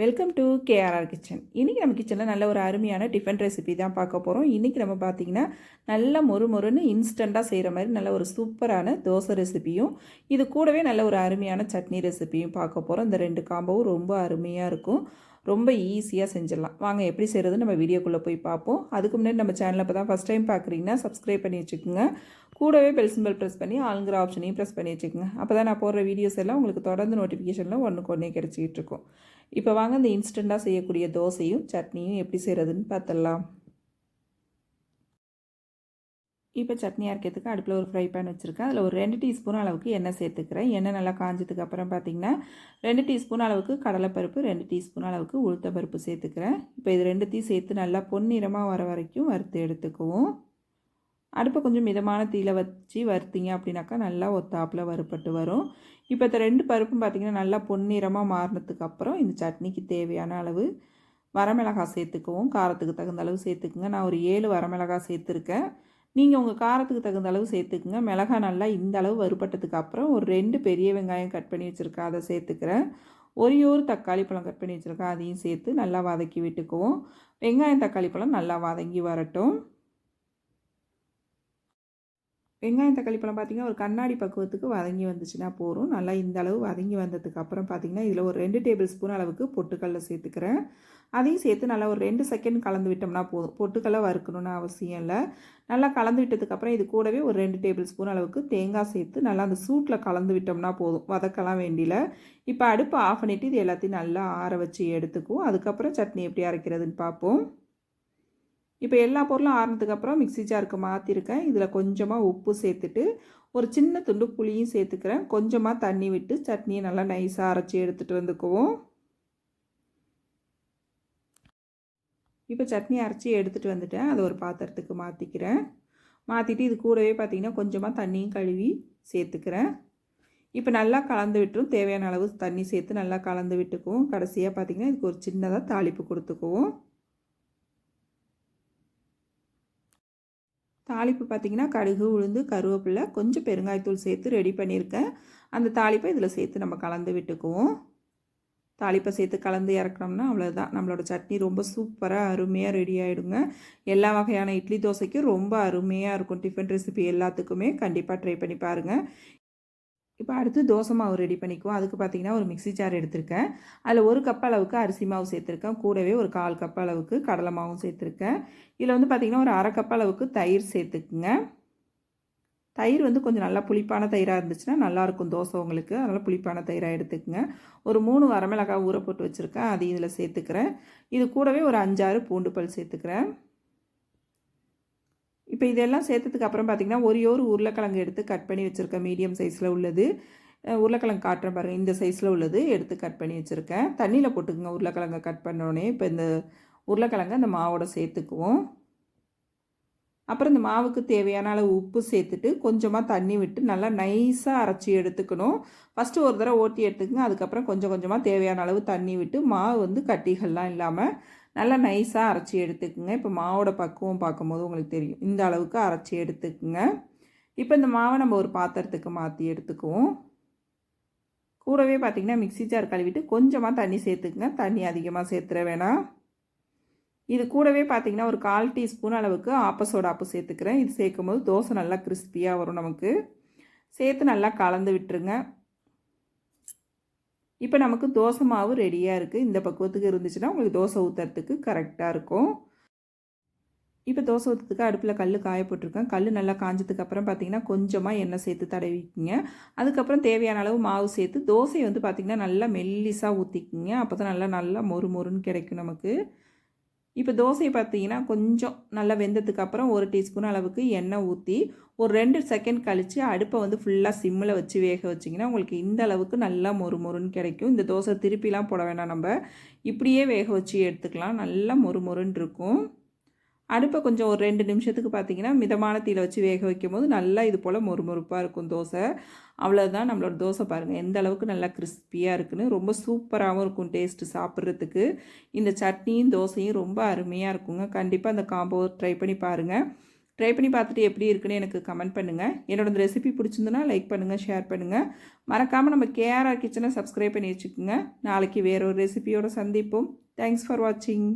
Welcome to KRR kitchen. இன்றைக்கி நம்ம கிச்சனில் நல்ல ஒரு அருமையான டிஃபன் ரெசிபி தான் பார்க்க போகிறோம். இன்றைக்கி நம்ம பார்த்திங்கன்னா நல்ல மொறுன்னு இன்ஸ்டண்ட்டாக செய்கிற மாதிரி நல்ல ஒரு சூப்பரான தோசை ரெசிபியும், இது கூடவே நல்ல ஒரு அருமையான சட்னி ரெசிபியும் பார்க்க போகிறோம். இந்த ரெண்டு காம்போவும் ரொம்ப அருமையாக இருக்கும். ரொம்ப ஈஸியாக செஞ்சிடலாம். வாங்க எப்படி செய்கிறதுன்னு நம்ம வீடியோக்குள்ளே போய் பார்ப்போம். அதுக்கு முன்னாடி நம்ம சேனலை இப்போ தான் ஃபஸ்ட் டைம் பார்க்குறீங்கன்னா சப்ஸ்கிரைப் பண்ணி வச்சுக்கோங்க. கூடவே பெல் சிம்பல் ப்ரெஸ் பண்ணி ஆளுங்கிற ஆப்ஷனையும் ப்ரெஸ் பண்ணி வச்சுக்கோங்க. அப்போ தான் நான் போடுற வீடியோஸ் எல்லாம் உங்களுக்கு தொடர்ந்து நோட்டிஃபிகேஷனில் ஒன்றுக்கு ஒன்றே கிடச்சிக்கிட்டு இருக்கும். இப்போ வாங்க இந்த இன்ஸ்டண்ட்டாக செய்யக்கூடிய தோசையும் சட்னியும் எப்படி செய்கிறதுன்னு பார்த்துடலாம். இப்போ சட்னி அரைக்கிறதுக்கு அடுப்பில் ஒரு ஃப்ரை பேன் வச்சுருக்கேன். அதில் ஒரு 2 டீஸ்பூன் அளவுக்கு எண்ணெய் சேர்த்துக்கிறேன். எண்ணெய் நல்லா காஞ்சதுக்கு அப்புறம் பார்த்திங்கன்னா 2 டீஸ்பூன் அளவுக்கு கடலைப்பருப்பு, 2 டீஸ்பூன் அளவுக்கு உளுத்தம்பருப்பு சேர்த்துக்கிறேன். இப்போ இது ரெண்டுத்தையும் சேர்த்து நல்லா பொன்னிறமாக வர வரைக்கும் வறுத்து எடுத்துக்குவோம். அடுப்பை கொஞ்சம் மிதமான தீயில வச்சு வறுத்திங்க அப்படின்னாக்கா நல்லா ஒத்தாப்பில் வறுப்பட்டு வரும். இப்போ இந்த 2 பருப்பும் பார்த்திங்கன்னா நல்லா பொன்னிறமாக மாறினதுக்கு அப்புறம் இந்த சட்னிக்கு தேவையான அளவு வரமிளகாய் சேர்த்துக்குவோம். காரத்துக்கு தகுந்த அளவு சேர்த்துக்குங்க. நான் ஒரு 7 வரமிளகாய் சேர்த்துருக்கேன். நீங்கள் உங்கள் காரத்துக்கு தகுந்த அளவு சேர்த்துக்குங்க. மிளகாய் நல்லா இந்த அளவு வறுபட்டதுக்கு அப்புறம் ஒரு 2 பெரிய வெங்காயம் கட் பண்ணி வச்சுருக்கேன், அதை சேர்த்துக்கிறேன். ஒரே ஒரு தக்காளி பழம் கட் பண்ணி வச்சுருக்கேன், அதையும் சேர்த்து நல்லா வதக்கி விட்டுக்குவோம். வெங்காயம் தக்காளி பழம் நல்லா வதங்கி வரட்டும். வெங்காயம் தக்காளி பழம் பார்த்திங்கன்னா ஒரு கண்ணாடி பக்குவத்துக்கு வதங்கி வந்துச்சுன்னா போதும். நல்லா இந்த அளவு வதங்கி வந்ததுக்கு அப்புறம் பார்த்திங்கன்னா இதில் ஒரு 2 டேபிள் ஸ்பூன் அளவுக்கு பொட்டுக்கடலை சேர்த்துக்கிறேன். அதையும் சேர்த்து நல்லா ஒரு 2 செகண்ட் கலந்து விட்டோம்னா போதும். பொட்டுக்கடலை வறுக்கணும்னு அவசியம் இல்லை. நல்லா கலந்து விட்டதுக்கப்புறம் இது கூடவே ஒரு 2 டேபிள் ஸ்பூன் அளவுக்கு தேங்காய் சேர்த்து நல்லா அந்த சூட்டில் கலந்து விட்டோம்னா போதும். வதக்கலாம் வேண்டியில. இப்போ அடுப்பை ஆஃப் பண்ணிவிட்டு இது எல்லாத்தையும் நல்லா ஆற வச்சு எடுத்துக்குவோம். அதுக்கப்புறம் சட்னி எப்படி அரைக்கிறதுன்னு பார்ப்போம். இப்போ எல்லா பொருளும் ஆறுனதுக்கப்புறம் மிக்ஸி ஜாருக்கு மாற்றிருக்கேன். இதில் கொஞ்சமாக உப்பு சேர்த்துட்டு ஒரு சின்ன துண்டு புளியும் சேர்த்துக்கிறேன். கொஞ்சமாக தண்ணி விட்டு சட்னியை நல்லா நைஸாக அரைச்சி எடுத்துகிட்டு வந்துக்குவோம். இப்போ சட்னி அரைச்சி எடுத்துகிட்டு வந்துட்டேன். அதை ஒரு பாத்திரத்துக்கு மாற்றிக்கிறேன். மாற்றிட்டு இது கூடவே பார்த்திங்கன்னா கொஞ்சமாக தண்ணியும் கழுவி சேர்த்துக்கிறேன். இப்போ நல்லா கலந்து விட்டுரும். தேவையான அளவு தண்ணி சேர்த்து நல்லா கலந்து விட்டுக்குவோம். கடைசியாக பார்த்திங்கன்னா இதுக்கு ஒரு சின்னதாக தாளிப்பு கொடுத்துக்குவோம். தாளிப்பு பார்த்திங்கன்னா கடுகு, உளுந்து, கருவேப்பிலை, கொஞ்சம் பெருங்காயத்தூள் சேர்த்து ரெடி பண்ணியிருக்கேன். அந்த தாளிப்பை இதில் சேர்த்து நம்ம கலந்து விட்டுக்குவோம். தாளிப்பை சேர்த்து கலந்து இறக்கணும்னா அவ்வளோதான். நம்மளோட சட்னி ரொம்ப சூப்பராக அருமையாக ரெடி ஆகிடுங்க. எல்லா வகையான இட்லி தோசைக்கும் ரொம்ப அருமையாக இருக்கும். டிஃபன் ரெசிபி எல்லாத்துக்குமே கண்டிப்பாக ட்ரை பண்ணி பாருங்கள். இப்போ அடுத்து தோசை மாவு ரெடி பண்ணிக்குவோம். அதுக்கு பார்த்திங்கன்னா ஒரு மிக்ஸி ஜார் எடுத்திருக்கேன். அதில் 1 கப் அளவுக்கு அரிசி மாவு சேர்த்துருக்கேன். கூடவே ஒரு 1/4 கப் அளவுக்கு கடலை மாவும் சேர்த்துருக்கேன். இதில் வந்து பார்த்திங்கன்னா ஒரு 1/2 கப் அளவுக்கு தயிர் சேர்த்துக்குங்க. தயிர் வந்து கொஞ்சம் நல்லா புளிப்பான தயிராக இருந்துச்சுன்னா நல்லாயிருக்கும் தோசை உங்களுக்கு. அதனால் புளிப்பான தயிராக எடுத்துக்கங்க. ஒரு 3 வரமிளகாய் ஊற போட்டு வச்சுருக்கேன், அது இதில் சேர்த்துக்கிறேன். இது கூடவே ஒரு 5-6 பூண்டு பல் சேர்த்துக்கிறேன். இப்போ இதெல்லாம் சேர்த்ததுக்கு அப்புறம் பார்த்திங்கன்னா ஒரு உருளைக்கிழங்கு எடுத்து கட் பண்ணி வச்சுருக்கேன். மீடியம் சைஸில் உள்ளது உருளைக்கிழங்கு காட்டுறேன் பாருங்கள். இந்த சைஸில் உள்ளது எடுத்து கட் பண்ணி வச்சுருக்கேன். தண்ணியில் போட்டுக்குங்க உருளைக்கிழங்கை கட் பண்ணோடனே. இப்போ இந்த உருளைக்கிழங்கை அந்த மாவோட சேர்த்துக்குவோம். அப்புறம் இந்த மாவுக்கு தேவையான அளவு உப்பு சேர்த்துட்டு கொஞ்சமாக தண்ணி விட்டு நல்லா நைஸாக அரைச்சி எடுத்துக்கணும். ஃபஸ்ட்டு ஒரு தடவை ஓட்டி எடுத்துக்கங்க. அதுக்கப்புறம் கொஞ்சம் கொஞ்சமாக தேவையான அளவு தண்ணி விட்டு மாவு வந்து கட்டிகள்லாம் இல்லாமல் நல்லா நைஸாக அரைச்சி எடுத்துக்குங்க. இப்போ மாவோட பக்குவம் பார்க்கும்போது உங்களுக்கு தெரியும். இந்த அளவுக்கு அரைச்சி எடுத்துக்குங்க. இப்போ இந்த மாவை நம்ம ஒரு பாத்திரத்துக்கு மாற்றி எடுத்துக்குவோம். கூடவே பார்த்திங்கன்னா மிக்ஸி ஜார் கழுவிட்டு கொஞ்சமாக தண்ணி சேர்த்துக்குங்க. தண்ணி அதிகமாக சேர்த்துற வேணாம். இது கூடவே பார்த்திங்கன்னா ஒரு 1/4 டீஸ்பூன் அளவுக்கு ஆப்ப சேர்த்துக்கிறேன். இது சேர்க்கும் போது தோசை நல்லா கிறிஸ்பியாக வரும் நமக்கு. சேர்த்து நல்லா கலந்து விட்டுருங்க. இப்போ நமக்கு தோசை மாவு ரெடியாக இருக்குது. இந்த பக்குவத்துக்கு இருந்துச்சுன்னா உங்களுக்கு தோசை ஊற்றுறதுக்கு கரெக்டாக இருக்கும். இப்போ தோசை ஊற்றுறதுக்கு அடுப்பில் கல் காய போட்டிருக்கேன். கல் நல்லா காஞ்சதுக்கு அப்புறம் பார்த்திங்கன்னா கொஞ்சமாக எண்ணெய் சேர்த்து தடவிக்கிங்க. அதுக்கப்புறம் தேவையான அளவு மாவு சேர்த்து தோசையை வந்து பார்த்திங்கன்னா நல்லா மெல்லிஸாக ஊற்றிக்கிங்க. அப்போ தான் நல்லா மொறுன்னு கிடைக்கும் நமக்கு. இப்போ தோசை பார்த்திங்கன்னா கொஞ்சம் நல்லா வெந்ததுக்கு அப்புறம் 1 டீஸ்பூன் அளவுக்கு எண்ணெய் ஊற்றி ஒரு 2 செகண்ட் கழித்து அடுப்பை வந்து ஃபுல்லாக சிம்மில் வச்சு வேக வச்சிங்கன்னா உங்களுக்கு இந்த அளவுக்கு நல்லா மொறுன்னு கிடைக்கும். இந்த தோசை திருப்பிலாம் போட வேணாம், நம்ம இப்படியே வேக வச்சு எடுத்துக்கலாம். நல்லா மொறுன்னு இருக்கும். அடுப்பை கொஞ்சம் ஒரு 2 நிமிஷத்துக்கு பார்த்திங்கன்னா மிதமான தீயில் வச்சு வேக வைக்கும் போது நல்லா இது போல் மொறுப்பாக இருக்கும் தோசை. அவ்வளோதான் நம்மளோட தோசை பாருங்கள் எந்த அளவுக்கு நல்லா கிறிஸ்பியாக இருக்குன்னு. ரொம்ப சூப்பராகவும் இருக்கும் டேஸ்ட்டு சாப்பிட்றதுக்கு. இந்த சட்னியும் தோசையும் ரொம்ப அருமையாக இருக்குங்க. கண்டிப்பாக அந்த காம்போ ட்ரை பண்ணி பாருங்கள். ட்ரை பண்ணி பார்த்துட்டு எப்படி இருக்குன்னு எனக்கு கமெண்ட் பண்ணுங்கள். என்னோட இந்த ரெசிபி பிடிச்சிருந்துன்னா லைக் பண்ணுங்கள், ஷேர் பண்ணுங்கள். மறக்காமல் நம்ம கேஆர்ஆர் கிச்சனை சப்ஸ்கிரைப் பண்ணி வச்சுக்கோங்க. நாளைக்கு வேற ஒரு ரெசிபியோடு சந்திப்போம். தேங்க்ஸ் ஃபார் வாட்சிங்.